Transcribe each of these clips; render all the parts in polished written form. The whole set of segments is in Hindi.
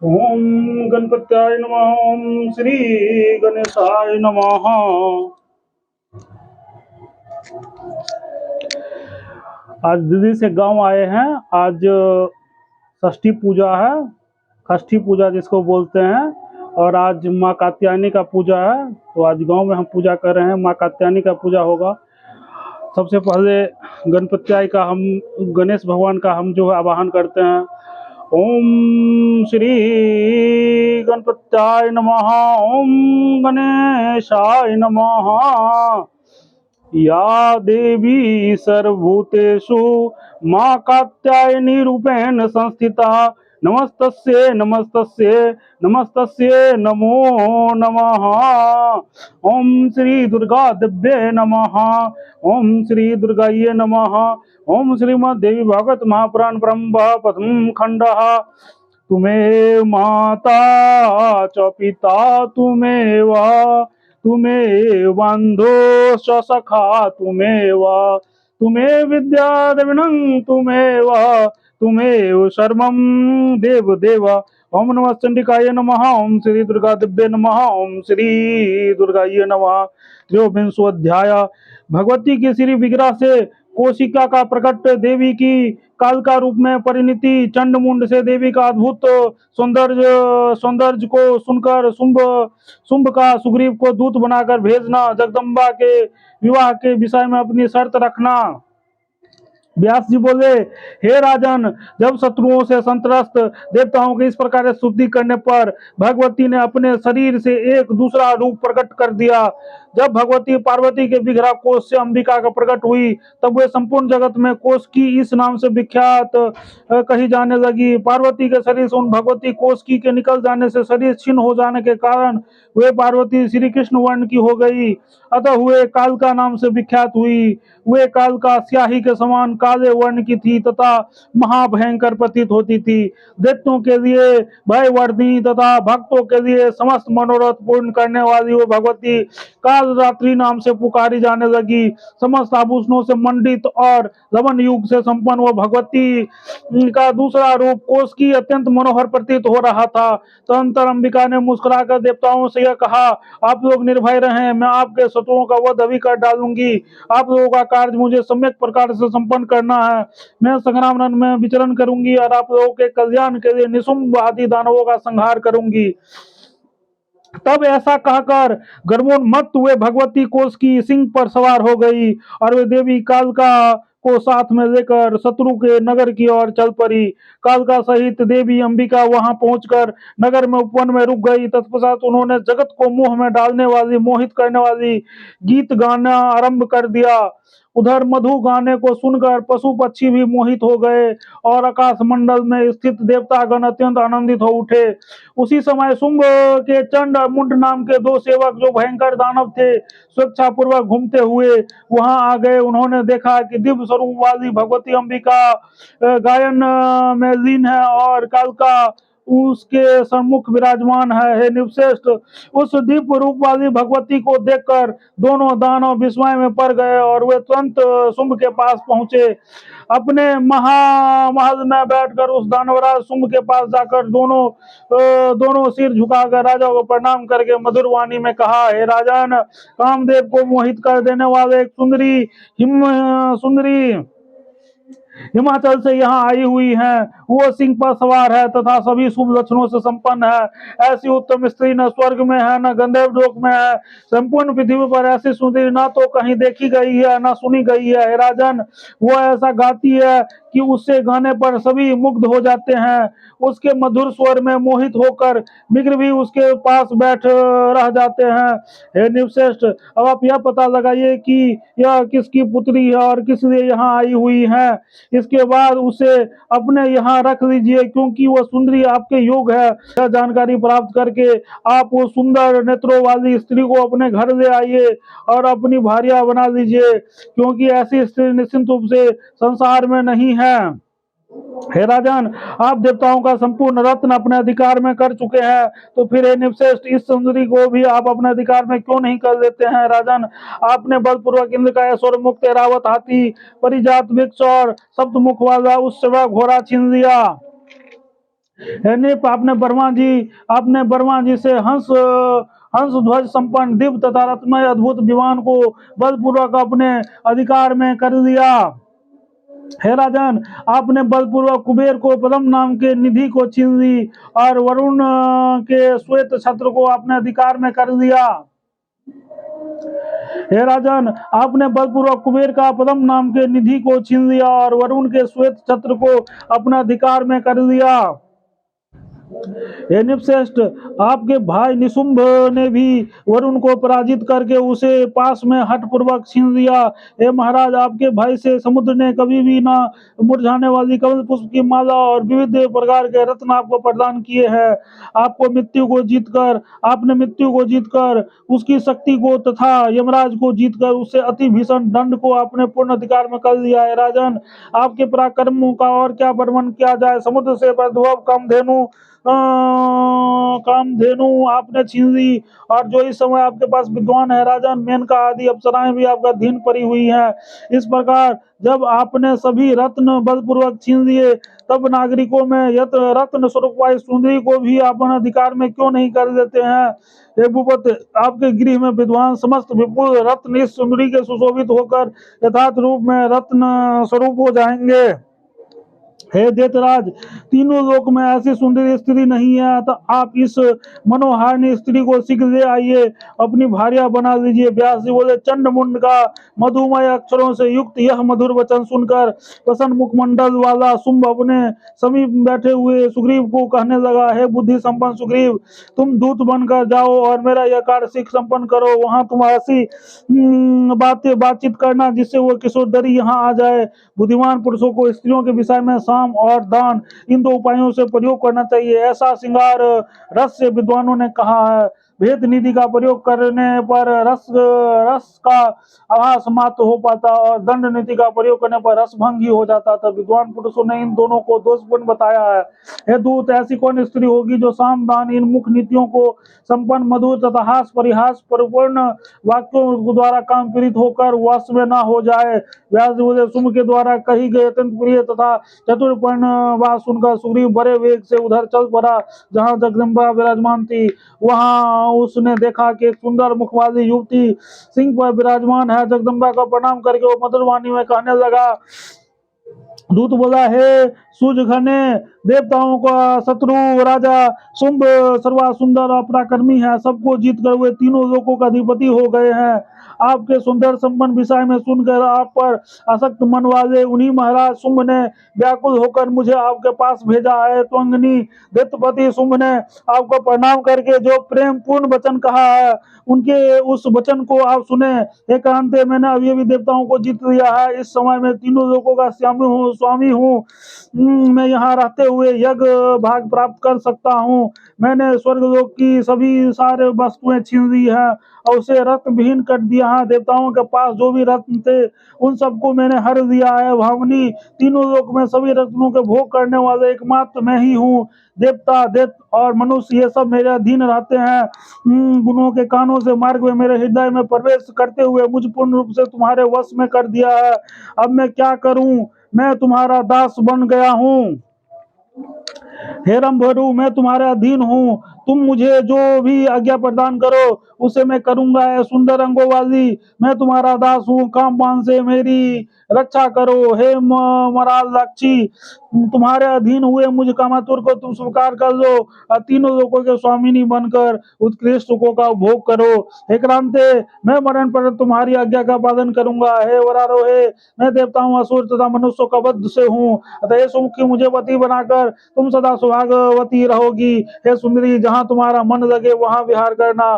ओम गणपत्याय नमः। ओम श्री गणेशाय नमः। आज दिल्ली से गांव आए हैं। आज षष्ठी पूजा है, षष्ठी पूजा जिसको बोलते हैं। और आज माँ कात्यायनी का पूजा है, तो आज गांव में हम पूजा कर रहे हैं। माँ कात्यायनी का पूजा होगा। सबसे पहले गणपत्याय का हम, गणेश भगवान का हम जो है आवाहन करते हैं। ओम श्री गणपत्याय नमः। ओम गणेशाय नमः। या देवी सर्वभूतेषु माँ कात्यायनी रूपेण संस्थिता नमस्तस्ये नमस्तस्ये नमस्तस्ये नमो नमः। ओम श्री दुर्गा दिव्ये नमः। ओम श्री दुर्गाये नमः। ओम श्रीमद् देवी भागवत महापुराण ब्रह्म प्रथम खंडः। तुम्हें माता च पिता तुमेव, तुमेव बंधो च सखा तुमेव, तुमेव विद्या द्रविणं तुमेव, तुमेव सर्वं देव देव। ओम नमः चंडिकाय नमः। ओम श्री दुर्गा दिव्ये नमः। ओम श्री दुर्गाये नमः। जो अध्याय भगवती के श्री विग्रह से कोशिका का प्रकट, देवी की काल का रूप में परिणति, चंड मुंड से देवी का अद्भुत सौंदर्य को सुनकर शुंभ शुंभ का सुग्रीव को दूत बनाकर भेजना, जगदम्बा के विवाह के विषय में अपनी शर्त रखना। व्यास जी बोले, हे राजन, जब शत्रुओं से संत्रस्त देवताओं की इस प्रकार स्तुति करने पर भगवती ने अपने शरीर से एक दूसरा रूप प्रकट कर दिया। जब भगवती पार्वती के विग्रह कोष से अंबिका का प्रकट हुई, तब वे संपूर्ण जगत में कोष की इस नाम से विख्यात कही जाने लगी। पार्वती के शरीर से उन भगवती कोष की के निकल जाने से शरीर छीन हो जाने के कारण वे पार्वती श्री कृष्ण वर्ण की हो गई, अतः हुए काल का नाम से विख्यात हुई। वे काल का स्याही के समान काले वर्ण की थी तथा महाभयंकर प्रतीत होती थी। दैत्यों के लिए भयवर्धिनी तथा भक्तों के लिए समस्त मनोरथ पूर्ण करने वाली वो भगवती काल रात्रि नाम से पुकारी जाने लगी। समस्त आभूषणों से मंडित और लवन युग से संपन्न वो भगवती का दूसरा रूप कोष की अत्यंत मनोहर प्रतीत हो रहा था। तदंतर अंबिका ने मुस्कुराकर देवताओं से यह कहा, आप लोग निर्भय रहें, मैं आपके शत्रुओं का वध अभी कर डालूंगी। आप लोगों का कार्य मुझे सम्यक प्रकार से संपन्न करना है। मैं संग्राम रण में विचरण करूंगी और आप लोगों के कल्याण के लिए निशुंभ आदि दानवों का संहार करूंगी। तब ऐसा कहकर गर्वोन्मत्त हुए भगवती कोष की सिंह पर सवार हो गई और वे देवी कालका को साथ में लेकर शत्रु के नगर की ओर चल पड़ी। कालका सहित देवी अंबिका वहां पहुंचकर नगर में उपवन में रुक गई। तत्पश्चात उन्होंने जगत को मोह में डालने वाली, मोहित करने वाली गीत गाना आरंभ कर दिया। उधर मधु गाने को सुनकर पशु पक्षी भी मोहित हो गए और आकाश मंडल में स्थित देवतागण अत्यंत आनंदित हो उठे। उसी समय शुंभ के चंड मुंड नाम के दो सेवक, जो भयंकर दानव थे, स्वेच्छापूर्वक घूमते हुए वहां आ गए। उन्होंने देखा कि दिव्य स्वरूप वाली भगवती अंबिका गायन में लीन है और काल का उसके सम्मुख विराजमान है। हे निवश्रेष्ठ, उस दीप रूप वाली भगवती को देखकर दोनों दानव विस्मय में पड़ गए और वे तुरंत शुंभ के पास पहुंचे। अपने महामहल में बैठकर उस दानवराज शुंभ के पास जाकर दोनों सिर झुकाकर राजा को प्रणाम करके मधुर वाणी में कहा, हे राजन, कामदेव को मोहित कर देने वाले एक सुंदरी हिमाचल से यहाँ आई हुई हैं। वो सिंह पर सवार है तथा सभी शुभ लक्षणों से संपन्न है। ऐसी उत्तम स्त्री न स्वर्ग में है न गंधर्व लोक में है। संपूर्ण पृथ्वी पर ऐसी सुंदरी ना तो कहीं देखी गई है न सुनी गई है। हे राजन, वो ऐसा गाती है कि उससे गाने पर सभी मुग्ध हो जाते हैं। उसके मधुर स्वर में मोहित होकर मिग्र भी उसके पास बैठ रह जाते हैं। हे निवश्रेष्ठ, अब आप यह पता लगाइए कि यह किसकी पुत्री है और किस लिए यहाँ आई हुई है। इसके बाद उसे अपने यहाँ रख लीजिए, क्योंकि वह सुंदरी आपके योग है। यह जानकारी प्राप्त करके आप वो सुंदर नेत्रों वाली स्त्री को अपने घर ले आइए और अपनी भार्या बना लीजिए, क्योंकि ऐसी स्त्री निश्चित रूप से संसार में नहीं है। हे राजन, आप देवताओं का संपूर्ण रत्न अपने अधिकार में कर चुके हैं, तो फिर हे निवश्रेष्ठ, इस सुंदरी को भी आप अपने अधिकार में क्यों नहीं कर लेते हैं। राजन, आपने बलपूर्वक इंद्र का ऐश्वर्य मुक्त एरावत हाथी, परिजात वृक्ष और सप्तमुख वाला उस सेवा घोड़ा छीन लिया। निप आपने ब्रह्मा जी से हंस ध्वज संपन्न दिव्य तथा रत्नमय अद्भुत विमान को बलपूर्वक अपने अधिकार में कर दिया। हे राजन, आपने बलपूर्वक कुबेर को पद्म नाम के निधि को छीन ली और वरुण के श्वेत छत्र को अपने अधिकार में कर दिया। हे राजन, आपने बलपूर्वक कुबेर का पद्म नाम के निधि को छीन लिया और वरुण के श्वेत छत्र को अपना अधिकार में कर दिया। हे निपश्रेष्ठ, आपके भाई निशुंभ ने भी वरुण को पराजित करके उसे पास में हठ पूर्वक छीन लिया। हे महाराज, आपके भाई से समुद्र ने कभी भी ना मुरझाने वाली कमल पुष्प की माला और विविध प्रकार के रत्न आपको प्रदान किए हैं। आपने मृत्यु को जीतकर उसकी शक्ति को तथा यमराज को जीतकर उससे अति भीषण दंड को अपने पूर्ण अधिकार में कर दिया है। राजन, आपके पराक्रमों का और क्या वर्णन किया जाए। समुद्र से प्रद्भव कामधेनु आपने छीन ली और जो इस समय आपके पास विद्वान है राजन, मेनका आदि अप्सराएं भी आपका अधीन पड़ी हुई हैं। इस प्रकार जब आपने सभी रत्न बलपूर्वक छीन लिए, तब नागरिकों में यत रत्न स्वरूप वाली सुंदरी को भी अपने अधिकार में क्यों नहीं कर देते हैं। हे भूपत, आपके गृह में विद्वान समस्त विपुल रत्न इस सुंदरी के सुशोभित होकर यथार्थ रूप में रत्न स्वरूप हो जाएंगे। हे देतराज, तीनों लोक में ऐसी सुंदर स्त्री नहीं है, तो आप इस मनोहारिणी स्त्री को शीघ्र ले आइए, अपनी भार्या बना लीजिए। व्यास जी बोले, चंड मुंड का मधुमय अक्षरों से युक्त यह मधुर वचन सुनकर प्रसन्न मुखमंडल वाला शुंभ अपने समीप बैठे हुए सुग्रीव को कहने लगा, हे बुद्धि संपन्न सुग्रीव, तुम दूत बनकर जाओ और मेरा यह कार्य शीघ्र संपन्न करो। वहां तुम ऐसी बातचीत करना जिससे वो किशोरदरी यहाँ आ जाए। बुद्धिमान पुरुषों को स्त्रियों के विषय में साम और दान इन दो उपायों से प्रयोग करना चाहिए, ऐसा श्रृंगार रस से विद्वानों ने कहा है। भेद निधि का प्रयोग करने पर रस का आभास मात्र हो पाता और दंड नीति का प्रयोग करने पर रस भंग ही हो जाता था। विद्वान पुरुषों ने इन दोनों को दोषपूर्ण बताया है। हे दूत, ऐसी कौन स्त्री होगी जो साम दान इन मुख्य नीतियों को संपन्न मधुर तथा हास परिहास परिपूर्ण वाक्यों द्वारा काम पीड़ित होकर वश में न हो जाए। व्यास जी शुंभ के द्वारा कही गई अत्यंत प्रिय तथा चतुर्पर्ण बात सुनकर सुग्रीव बड़े वेग से उधर चल पड़ा जहां जगदम्बा विराजमान थी। वहां उसने देखा कि एक सुंदर मुख वाली युवती सिंह पर विराजमान है। जगदम्बा का प्रणाम करके वो मधुर वाणी में कहने लगा। दूत बोला, हे सूझघने, देवताओं का शत्रु राजा शुंभ सर्वा सुंदर पराक्रमी है, सबको जीत कर वे तीनों लोकों का अधिपति हो गए हैं। आपके सुंदर संपन्न विषय में सुनकर आप पर आसक्त मन वाले उन्हीं महाराज शुंभ ने व्याकुल होकर मुझे आपके पास भेजा है। तो अंगनी दैत्यपति शुंभ ने आपको प्रणाम करके जो प्रेम पूर्ण वचन कहा है, उनके उस वचन को आप सुने। एकांत मैंने अभी देवताओं को जीत लिया है। इस समय मैं तीनों लोगों का स्वामी हूँ। मैं यहाँ रहते हुए यज्ञ भाग प्राप्त कर सकता हूँ। मैंने स्वर्गलोक की सभी सारे वस्तुएं छीन ली है और उसे रत्न विहीन कर दिया है। देवताओं के पास जो भी रत्न थे उन सबको मैंने हर दिया है। भावनी, तीनों लोक में सभी रत्नों के भोग करने वाले एकमात्र मैं ही हूँ। देवता, दैत्य और मनुष्य ये सब मेरे अधीन रहते हैं। गुणों के कानों से मार्ग में मेरे हृदय में प्रवेश करते हुए मुझ पूर्ण रूप से तुम्हारे वश में कर दिया है। अब मैं क्या करूं, मैं तुम्हारा दास बन गया हूं। हे रंभरु, मैं तुम्हारे अधीन हूँ, तुम मुझे जो भी आज्ञा प्रदान करो उसे मैं करूंगा। है सुंदर अंगों वाली, मैं तुम्हारा दास हूँ, कामबान से मेरी रक्षा करो। हे मरालक्षी, तुम्हारे अधीन हुए मुझ कामातुर को तुम स्वीकार कर लो और तीनों लोगों के स्वामिनी बनकर उत्कृष्ट सुखों का भोग करो। हे क्रांते, मैं मरण पर तुम्हारी आज्ञा का पालन करूंगा। हे वरारोहे, मैं देवताओं, असुर तथा मनुष्यों का वध से हूँ, अतः सुमुखी मुझे पति बनाकर तुम सदा सौभाग्यवती रहोगी। हे सुंदरी, जहां तुम्हारा मन लगे वहां विहार करना।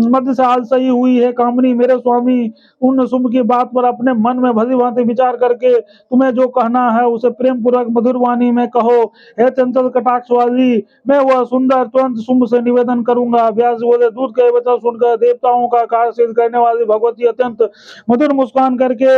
मध्य से हाल सही हुई है कामनी, मेरे स्वामी उन शुंभ की बात पर अपने मन में भली भांति विचार करके तुम्हें जो कहना है उसे प्रेम पूर्वक मधुर वाणी में कहो। हे चंचल कटाक्ष वाली, मैं वह सुंदर तुरंत शुंभ से निवेदन करूंगा। व्यास बोले, दूत के वचन सुनकर देवताओं का कार्य सिद्ध करने वाली भगवती अत्यंत मधुर मुस्कान करके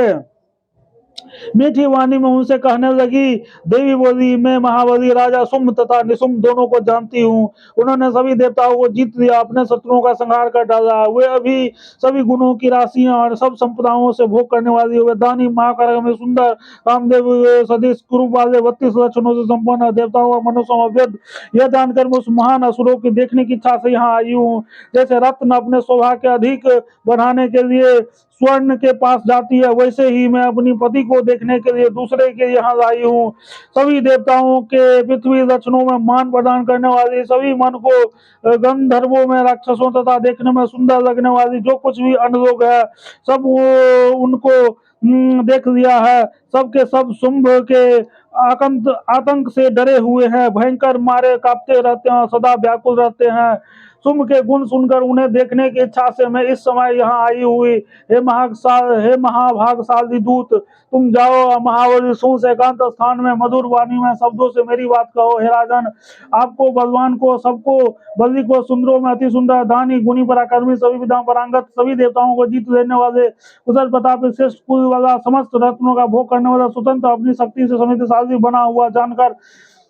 मीठी वाणी में उनसे कहने लगी। देवी बोली, मैं महाबली राजा शुंभ तथा निशुंभ दोनों को जानती हूँ। उन्होंने सभी देवताओं को जीत लिया, अपने शत्रुओं का संहार कर डाला। वे अभी सभी गुणों की राशियां और सब संपदाओं से भोग करने वाली। वे दानी, महाकार्य में सुंदर, कामदेव सदृश कुरूप वाले 32 लक्षणों से संपन्न देवताओं और मनुष्यों में अभेद। यह जानकर मैं उस महान असुरों की देखने की इच्छा से यहाँ आई हूँ। जैसे रत्न अपने शोभा के अधिक बढ़ाने के लिए स्वर्ण के पास जाती है, वैसे ही मैं अपनी पति को देखने के लिए दूसरे के यहाँ लाई हूँ। सभी देवताओं के पृथ्वी लक्षणों में मान प्रदान करने वाली, सभी मन को गंधर्वों में, राक्षसों तथा देखने में सुंदर लगने वाली जो कुछ भी अनलोक है, सब वो उनको देख लिया है। सबके सब शुंभ के आतंक से डरे हुए हैं, भयंकर मारे कांपते रहते हैं, सदा व्याकुल रहते हैं। शुंभ के गुण सुनकर उन्हें देखने की इच्छा से मैं इस समय यहाँ आई हुई। हे महाभागशाली दूत, तुम जाओ महाबली शुंभ से एकांत स्थान में मधुर वाणी में शब्दों से मेरी बात कहो। हे राजन, आपको, बलवान को, सबको, बलि को, सुंदरों में अति सुंदर, दानी, गुणी, पराक्रमी, सभी विधाओं पारंगत, सभी देवताओं को जीत लेने वाले, कुशल प्रताप, श्रेष्ठ कुल वाला, समस्त रत्नों का भोग करने वाला, स्वतंत्र, अपनी शक्ति से समृद्धशाली बना हुआ जानकर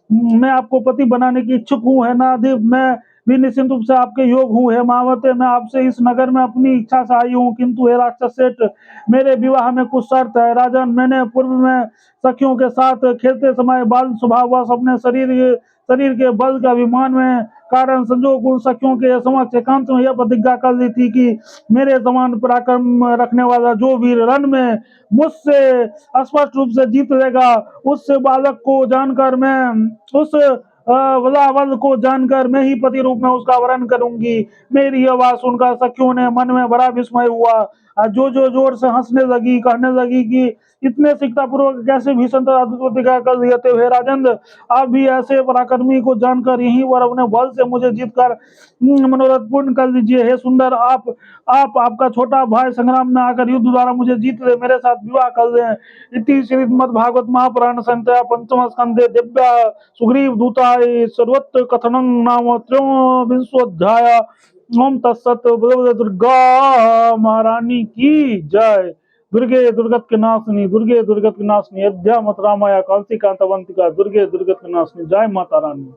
मैं आपको पति बनाने की इच्छुक हूँ। है नादेव, मैं भी निश्चिंत रूप से आपके योग हूँ। हे महावते, मैं आपसे इस नगर में अपनी इच्छा से आई हूँ, किंतु हे राक्षस सेठ, मेरे विवाह में कुछ शर्त है। राजन, मैंने पूर्व में सखियों के साथ खेलते समय बाल स्वभाव अपने शरीर के बल के अभिमान में कारण संजोग उन सखियों के समक्ष एकांत में यह प्रतिज्ञा कर ली थी कि मेरे समान पराक्रम रखने वाला जो वीर रण में मुझसे स्पष्ट रूप से जीत लेगा, उस बालक को जानकर मैं उस वलावल को जानकर मैं ही पति रूप में उसका वरण करूंगी। मेरी आवाज सुनकर सखियों ने मन में बड़ा विस्मय हुआ। जो जोर से हंसने लगी, कहने लगी कि इतने शिक्षा पूर्वक कैसे भीषण प्रतिज्ञा कर लिए थे। हे राजेंद्र, आप भी ऐसे पराक्रमी को जानकर यहीं पर अपने बल से मुझे जीत कर मनोरथ पूर्ण कर लीजिए। हे सुंदर, आप आपका छोटा भाई संग्राम में आकर युद्ध द्वारा मुझे जीत ले, मेरे साथ विवाह कर ले। इति श्रीमद्भागवत महापुराण संहिता पंचम स्कंदे दिव्या सुग्रीव दूताय सर्वत्र कथनं नाम त्रयोविंशोऽध्याय। ओम तत्सत। दुर्गा महारानी की जय। दुर्गे दुर्गत के नाशनी, दुर्गे दुर्गत के नाशनी, अयोध्या मथुरा माया कांसी कांतावंतिका, दुर्गे दुर्गत के नाशनी। जय माता रानी।